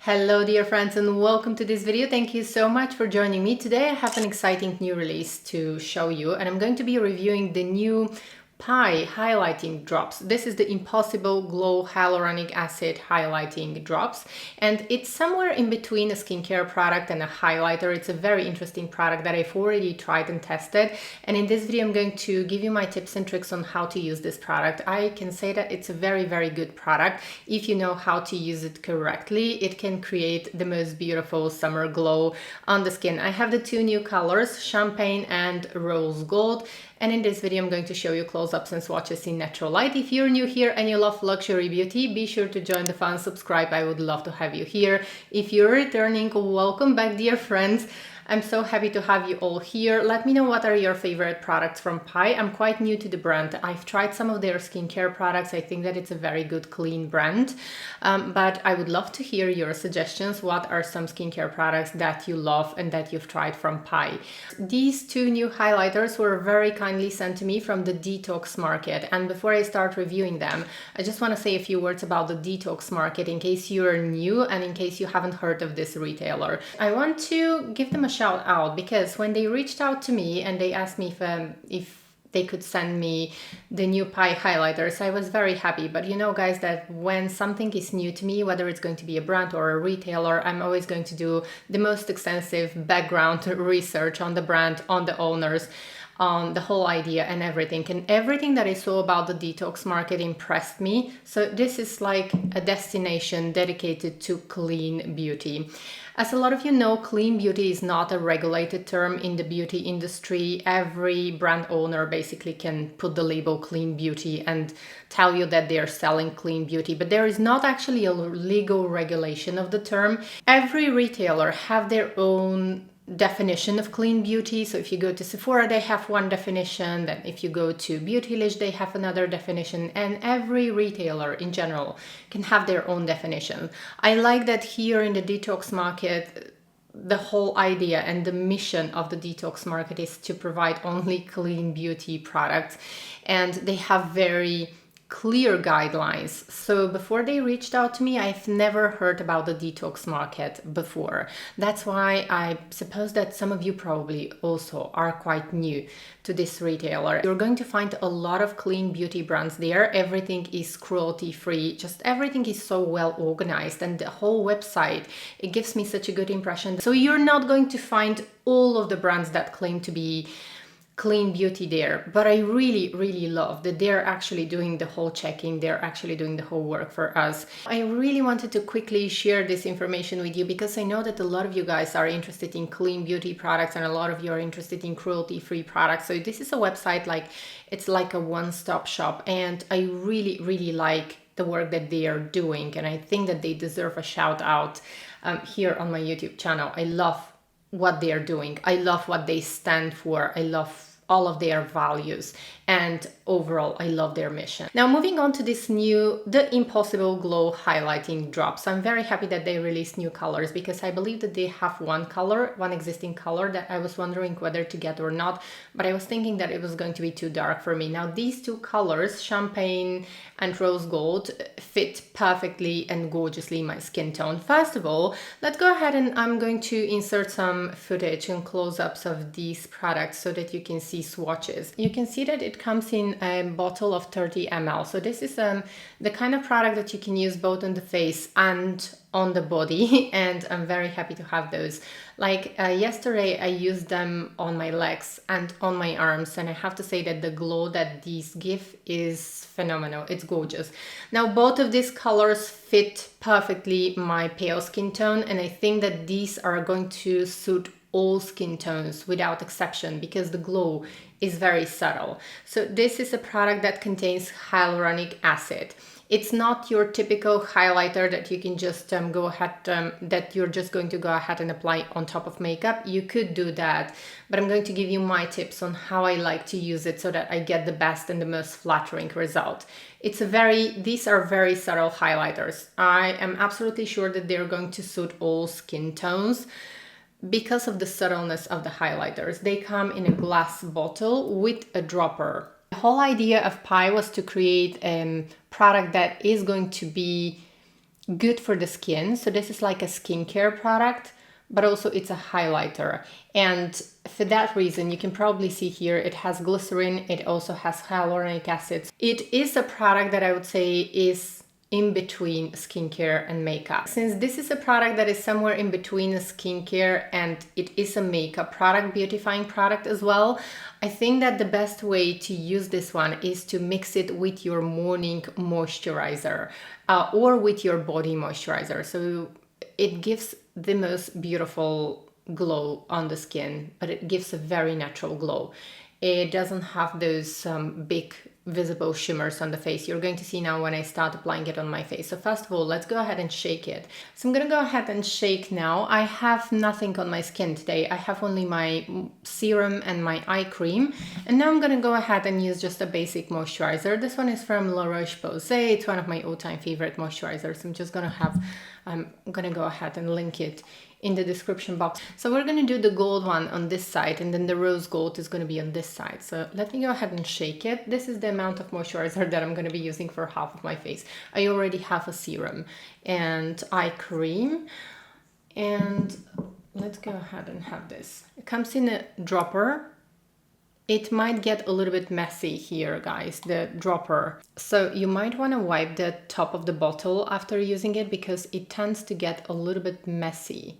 Hello dear friends and welcome to this video. Thank you so much for joining me. Today I have an exciting new release to show you and I'm going to be reviewing the new Pie highlighting drops. This is the Impossible Glow Hyaluronic Acid highlighting drops and it's somewhere in between a skincare product and a highlighter. It's a very interesting product that I've already tried and tested, and in this video I'm going to give you my tips and tricks on how to use this product. I can say that it's a very good product. If you know how to use it correctly, it can create the most beautiful summer glow on the skin. I have the two new colors, Champagne and Rose Gold. And in this video, I'm going to show you close-ups and swatches in natural light. If you're new here and you love luxury beauty, be sure to join the fun, subscribe. I would love to have you here. If you're returning, welcome back, dear friends. I'm so happy to have you all here. Let me know what are your favorite products from Pie. I'm quite new to the brand. I've tried some of their skincare products. I think that it's a very good, clean brand. But I would love to hear your suggestions. What are some skincare products that you love and that you've tried from Pie? These two new highlighters were very kindly sent to me from the Detox Market. And before I start reviewing them, I just want to say a few words about the Detox Market in case you're new and in case you haven't heard of this retailer. I want to give them a shout out because when they reached out to me and they asked me if they could send me the new Pie highlighters, I was very happy. But you know, guys, that when something is new to me, whether it's going to be a brand or a retailer, I'm always going to do the most extensive background research on the brand, on the owners, on the whole idea and everything. And everything that I saw about the Detox Market impressed me. So this is like a destination dedicated to clean beauty. As a lot of you know, clean beauty is not a regulated term in the beauty industry. Every brand owner basically can put the label clean beauty and tell you that they're selling clean beauty, but there is not actually a legal regulation of the term. Every retailer have their own definition of clean beauty. So if you go to Sephora, they have one definition. Then if you go to Beautylish, they have another definition. And every retailer in general can have their own definition. I like that here in the Detox Market, the whole idea and the mission of the Detox Market is to provide only clean beauty products. And they have very clear guidelines. So before they reached out to me, I've never heard about the Detox Market before. That's why I suppose that some of you probably also are quite new to this retailer. You're going to find a lot of clean beauty brands there. Everything is cruelty free. Just everything is so well organized, and the whole website, it gives me such a good impression. So you're not going to find all of the brands that claim to be clean beauty there, but I really love that they're actually doing the whole checking, they're actually doing the whole work for us. I really wanted to quickly share this information with you because I know that a lot of you guys are interested in clean beauty products and a lot of you are interested in cruelty-free products. So this is a website it's like a one-stop shop, and I really like the work that they are doing, and I think that they deserve a shout out here on my YouTube channel. I love what they are doing. I love what they stand for. I love all of their values, and overall I love their mission. Now moving on to this new, the Impossible Glow highlighting drops. I'm very happy that they released new colors because I believe that they have one existing color that I was wondering whether to get or not, but I was thinking that it was going to be too dark for me. Now these two colors, Champagne and Rose Gold, fit perfectly and gorgeously in my skin tone. First of all, let's go ahead and I'm going to insert some footage and close-ups of these products so that you can see swatches. You can see that it comes in a bottle of 30 ml. So this is the kind of product that you can use both on the face and on the body, and I'm very happy to have those. Like yesterday I used them on my legs and on my arms, and I have to say that the glow that these give is phenomenal. It's gorgeous. Now both of these colors fit perfectly my pale skin tone, and I think that these are going to suit all skin tones without exception because the glow is very subtle. So this is a product that contains hyaluronic acid. It's not your typical highlighter that you can just go ahead, that you're just going to go ahead and apply on top of makeup. You could do that, but I'm going to give you my tips on how I like to use it so that I get the best and the most flattering result. These are very subtle highlighters. I am absolutely sure that they're going to suit all skin tones because of the subtleness of the highlighters. They come in a glass bottle with a dropper. The whole idea of Pie was to create a product that is going to be good for the skin. So this is like a skincare product, but also it's a highlighter. And for that reason, you can probably see here, it has glycerin, it also has hyaluronic acids. It is a product that I would say is in between skincare and makeup. Since this is a product that is somewhere in between a skincare and it is a makeup product, beautifying product as well, I think that the best way to use this one is to mix it with your morning moisturizer or with your body moisturizer. So it gives the most beautiful glow on the skin, but it gives a very natural glow. It doesn't have those big visible shimmers on the face. You're going to see now when I start applying it on my face. So first of all, let's go ahead and shake it. So I'm going to go ahead and shake now. I have nothing on my skin today. I have only my serum and my eye cream. And now I'm going to go ahead and use just a basic moisturizer. This one is from La Roche-Posay. It's one of my all-time favorite moisturizers. I'm going to go ahead and link it in the description box. So we're going to do the gold one on this side, and then the rose gold is going to be on this side. So let me go ahead and shake it. This is the amount of moisturizer that I'm going to be using for half of my face. I already have a serum and eye cream, and let's go ahead and have this. It comes in a dropper. It might get a little bit messy here, guys, the dropper. So you might want to wipe the top of the bottle after using it because it tends to get a little bit messy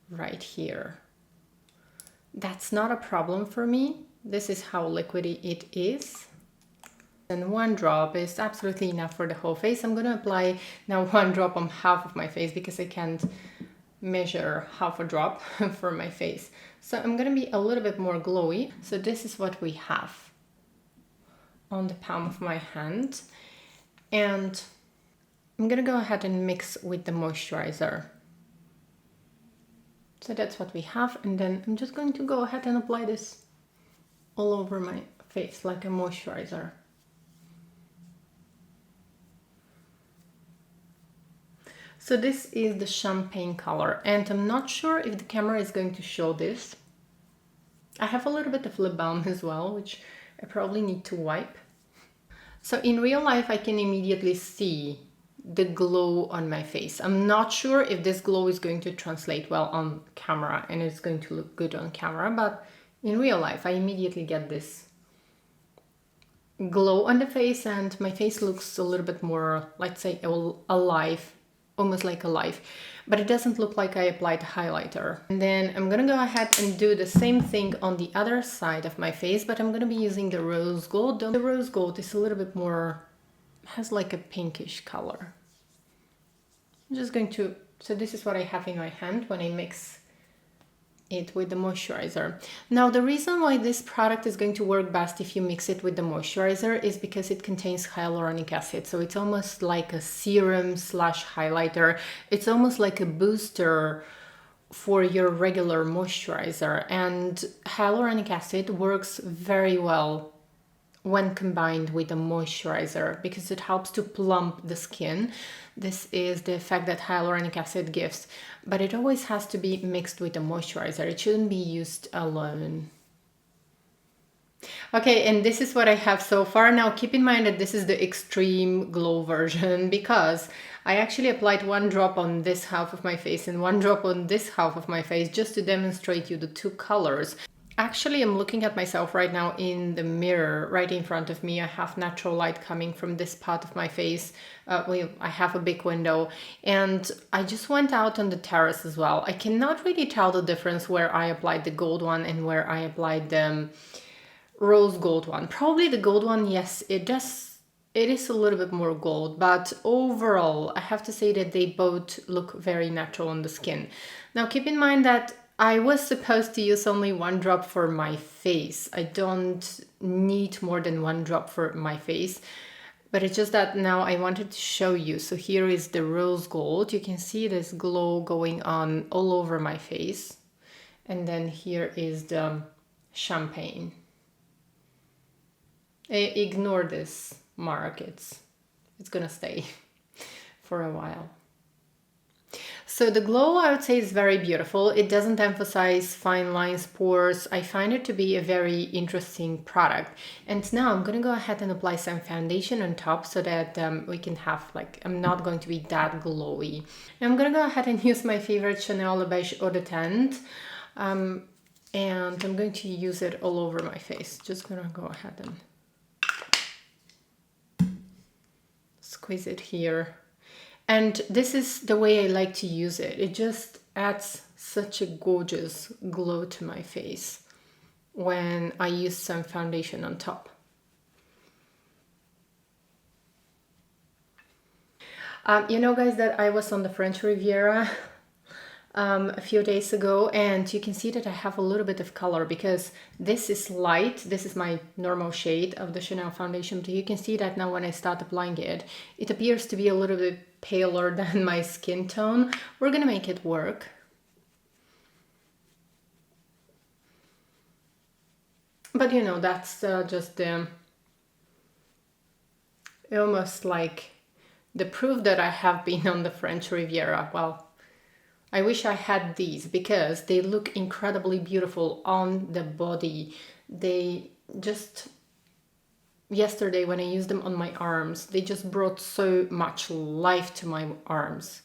right here. That's not a problem for me. This is how liquidy it is. And one drop is absolutely enough for the whole face. I'm going to apply now one drop on half of my face because I can't measure half a drop for my face. So I'm going to be a little bit more glowy. So this is what we have on the palm of my hand. And I'm going to go ahead and mix with the moisturizer. So that's what we have. And then I'm just going to go ahead and apply this all over my face like a moisturizer. So this is the champagne color, and I'm not sure if the camera is going to show this. I have a little bit of lip balm as well, which I probably need to wipe. So in real life, I can immediately see the glow on my face. I'm not sure if this glow is going to translate well on camera and it's going to look good on camera, but in real life, I immediately get this glow on the face and my face looks a little bit more, let's say, alive. Almost like alive, but it doesn't look like I applied highlighter. And then I'm gonna go ahead and do the same thing on the other side of my face, but I'm gonna be using the rose gold. The rose gold is a little bit more, has like a pinkish color. I'm just going to, so this is what I have in my hand when I mix it with the moisturizer. Now the reason why this product is going to work best if you mix it with the moisturizer is because it contains hyaluronic acid. So it's almost like a serum slash highlighter. It's almost like a booster for your regular moisturizer, and hyaluronic acid works very well when combined with a moisturizer because it helps to plump the skin. This is the effect that hyaluronic acid gives, but it always has to be mixed with a moisturizer. It shouldn't be used alone. Okay, and this is what I have so far. Now keep in mind that this is the extreme glow version because I actually applied one drop on this half of my face and one drop on this half of my face just to demonstrate you the two colors. Actually, I'm looking at myself right now in the mirror right in front of me. I have natural light coming from this part of my face. I have a big window and I just went out on the terrace as well. I cannot really tell the difference where I applied the gold one and where I applied the rose gold one. Probably the gold one, yes, it does. It is a little bit more gold, but overall, I have to say that they both look very natural on the skin. Now, keep in mind that I was supposed to use only one drop for my face. I don't need more than one drop for my face, but it's just that now I wanted to show you. So here is the rose gold. You can see this glow going on all over my face. And then here is the champagne. Ignore this mark. It's gonna stay for a while. So the glow, I would say, is very beautiful. It doesn't emphasize fine lines, pores. I find it to be a very interesting product. And now I'm going to go ahead and apply some foundation on top so that we can have, like, I'm not going to be that glowy. And I'm going to go ahead and use my favorite Chanel Le Beige Eau de Teint. And I'm going to use it all over my face. Just going to go ahead and squeeze it here. And this is the way I like to use it. It just adds such a gorgeous glow to my face when I use some foundation on top. You know, guys, that I was on the French Riviera a few days ago, and you can see that I have a little bit of color because this is light. This is my normal shade of the Chanel foundation, but you can see that now when I start applying it, it appears to be a little bit paler than my skin tone. We're gonna make it work. But you know, that's just almost like the proof that I have been on the French Riviera. Well, I wish I had these because they look incredibly beautiful on the body. They just, yesterday when I used them on my arms, they just brought so much life to my arms.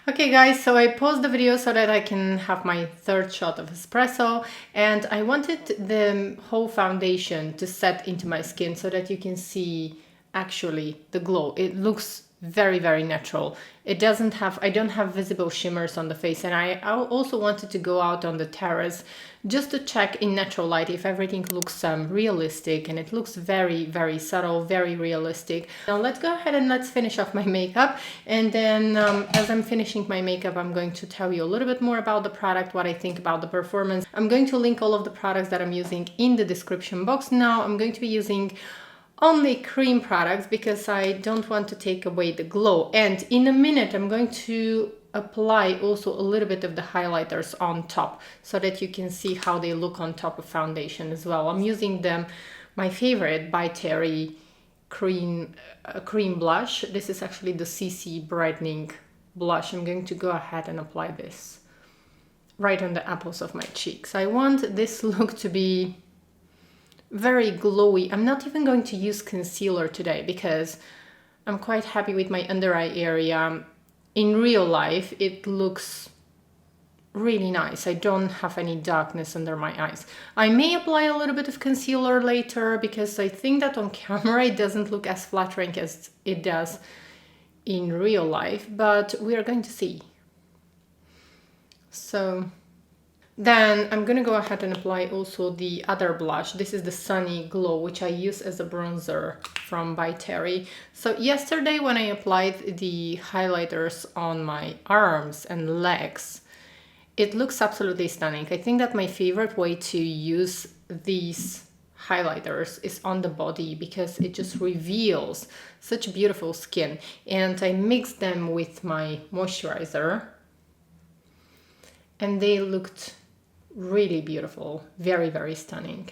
Okay guys, so I paused the video so that I can have my third shot of espresso, and I wanted the whole foundation to set into my skin so that you can see actually the glow. It looks very, very natural. It doesn't have, I don't have visible shimmers on the face, and I also wanted to go out on the terrace just to check in natural light if everything looks realistic, and it looks very, very subtle, very realistic. Now let's go ahead and let's finish off my makeup, and then as I'm finishing my makeup, I'm going to tell you a little bit more about the product, what I think about the performance. I'm going to link all of the products that I'm using in the description box. Now I'm going to be using only cream products because I don't want to take away the glow. And in a minute, I'm going to apply also a little bit of the highlighters on top so that you can see how they look on top of foundation as well. I'm using them, my favorite by Terry cream blush. This is actually the CC brightening blush. I'm going to go ahead and apply this right on the apples of my cheeks. I want this look to be very glowy. I'm not even going to use concealer today because I'm quite happy with my under eye area. In real life, it looks really nice. I don't have any darkness under my eyes. I may apply a little bit of concealer later because I think that on camera it doesn't look as flattering as it does in real life, but we are going to see. So then I'm gonna go ahead and apply also the other blush. This is the Sunny Glow, which I use as a bronzer from By Terry. So yesterday when I applied the highlighters on my arms and legs, it looks absolutely stunning. I think that my favorite way to use these highlighters is on the body because it just reveals such beautiful skin. And I mixed them with my moisturizer and they looked really beautiful, very, very stunning.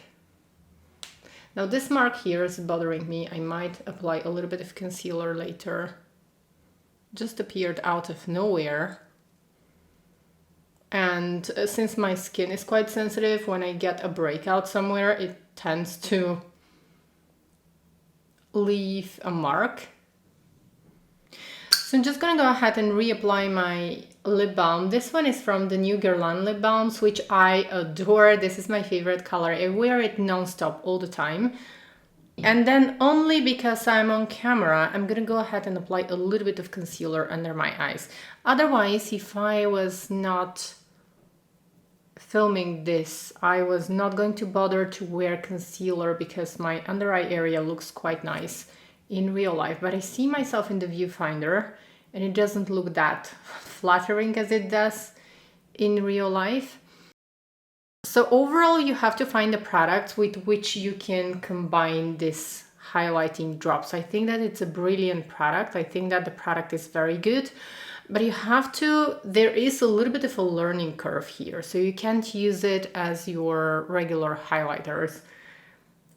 Now this mark here is bothering me. I might apply a little bit of concealer later. Just appeared out of nowhere. And since my skin is quite sensitive, when I get a breakout somewhere, it tends to leave a mark. So I'm just gonna go ahead and reapply my lip balm. This one is from the new Guerlain lip balms, which I adore. This is my favorite color. I wear it non-stop all the time. And then only because I'm on camera, I'm gonna go ahead and apply a little bit of concealer under my eyes. Otherwise, if I was not filming this, I was not going to bother to wear concealer because my under eye area looks quite nice in real life, but I see myself in the viewfinder and it doesn't look that flattering as it does in real life. So overall, you have to find a product with which you can combine this highlighting drops. I think that it's a brilliant product. I think that the product is very good, but you have to, there is a little bit of a learning curve here. So you can't use it as your regular highlighters.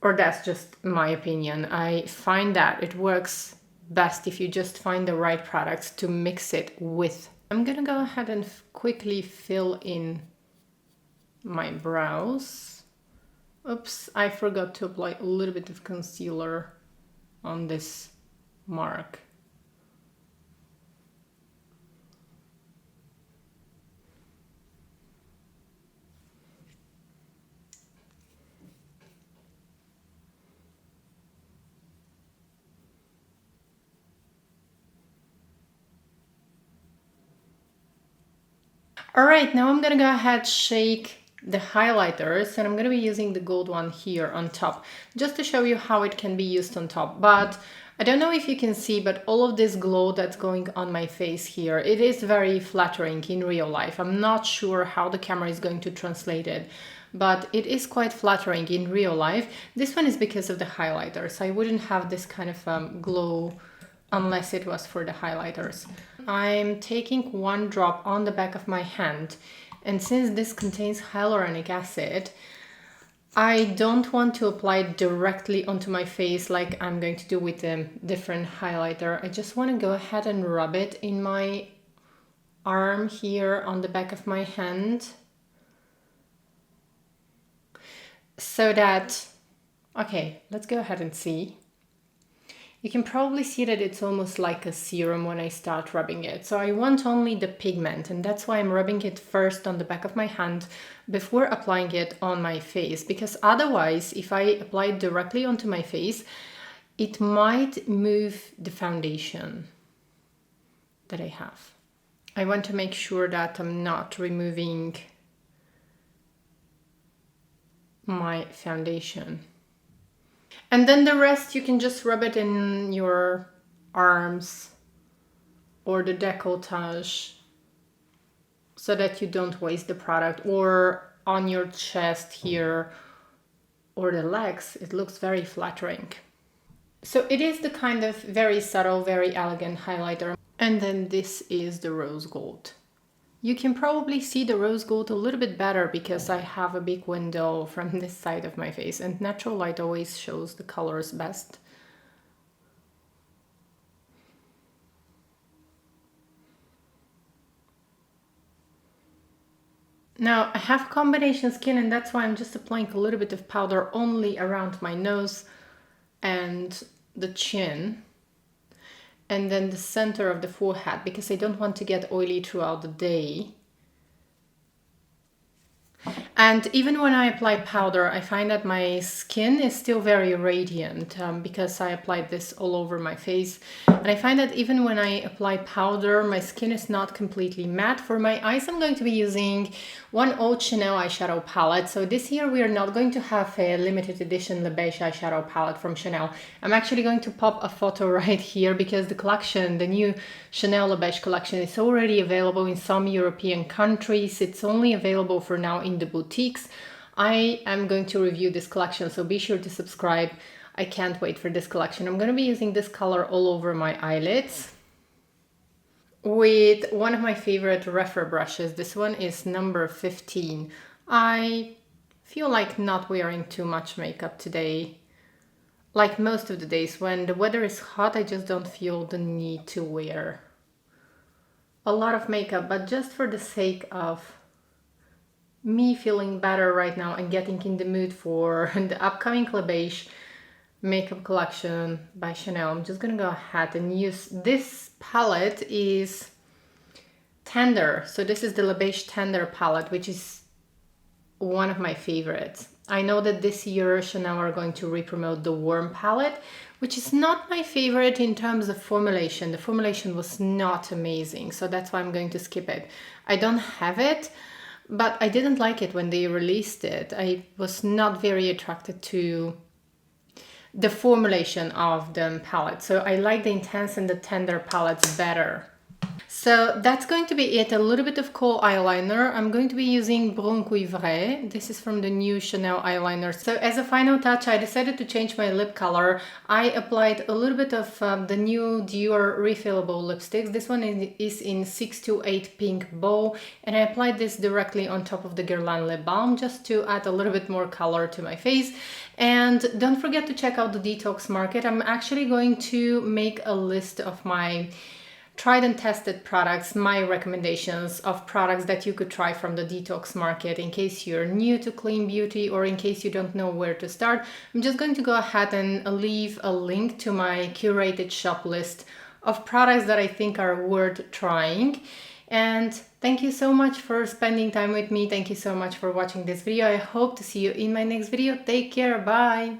Or that's just my opinion. I find that it works best if you just find the right products to mix it with I'm gonna go ahead and quickly fill in my brows. Oops, I forgot to apply a little bit of concealer on this mark. All right, now I'm gonna go ahead, shake the highlighters, and I'm gonna be using the gold one here on top, just to show you how it can be used on top. But I don't know if you can see, but all of this glow that's going on my face here, it is very flattering in real life. I'm not sure how the camera is going to translate it, but it is quite flattering in real life. This one is because of the highlighters. I wouldn't have this kind of glow unless it was for the highlighters. I'm taking one drop on the back of my hand, and since this contains hyaluronic acid, I don't want to apply it directly onto my face like I'm going to do with a different highlighter. I just want to go ahead and rub it in my arm here on the back of my hand, so that, okay, let's go ahead and see. You can probably see that it's almost like a serum when I start rubbing it. So I want only the pigment, and that's why I'm rubbing it first on the back of my hand before applying it on my face. Because otherwise, if I apply it directly onto my face, it might move the foundation that I have. I want to make sure that I'm not removing my foundation. And then the rest, you can just rub it in your arms or the décolletage so that you don't waste the product, or on your chest here or the legs. It looks very flattering. So it is the kind of very subtle, very elegant highlighter. And then this is the rose gold. You can probably see the rose gold a little bit better because I have a big window from this side of my face, and natural light always shows the colors best. Now I have combination skin, and that's why I'm just applying a little bit of powder only around my nose and the chin, and then the center of the forehead, because I don't want to get oily throughout the day. And even when I apply powder, I find that my skin is still very radiant because I applied this all over my face. And I find that even when I apply powder, my skin is not completely matte. For my eyes, I'm going to be using one old Chanel eyeshadow palette. So this year we are not going to have a limited edition Le Beige eyeshadow palette from Chanel. I'm actually going to pop a photo right here because the collection, the new Chanel Le Beige collection, is already available in some European countries. It's only available for now in the boutiques. I am going to review this collection, so be sure to subscribe. I can't wait for this collection. I'm going to be using this color all over my eyelids with one of my favorite refer brushes. This one is number 15. I feel like not wearing too much makeup today. Like most of the days, when the weather is hot, I just don't feel the need to wear a lot of makeup, but just for the sake of me feeling better right now and getting in the mood for the upcoming Le Beige makeup collection by Chanel, I'm just gonna go ahead and use this palette. Is Tender. So this is the Le Beige Tender palette, which is one of my favorites. I know that this year Chanel are going to re-promote the Warm palette, which is not my favorite in terms of formulation. The formulation was not amazing, so that's why I'm going to skip it. I don't have it, but I didn't like it when they released it. I was not very attracted to the formulation of the palette. So I like the Intense and the Tender palettes better. So that's going to be it. A little bit of kohl eyeliner. I'm going to be using Brun Cuivré. This is from the new Chanel eyeliner. So as a final touch, I decided to change my lip color. I applied a little bit of the new Dior refillable lipsticks. This one is in 628 Pink Bow, and I applied this directly on top of the Guerlain lip balm just to add a little bit more color to my face. And don't forget to check out the Detox Market. I'm actually going to make a list of my tried and tested products, my recommendations of products that you could try from the detox market in case you're new to clean beauty or in case you don't know where to start. I'm just going to go ahead and leave a link to my curated shop list of products that I think are worth trying. And thank you so much for spending time with me. Thank you so much for watching this video. I hope to see you in my next video. Take care. Bye.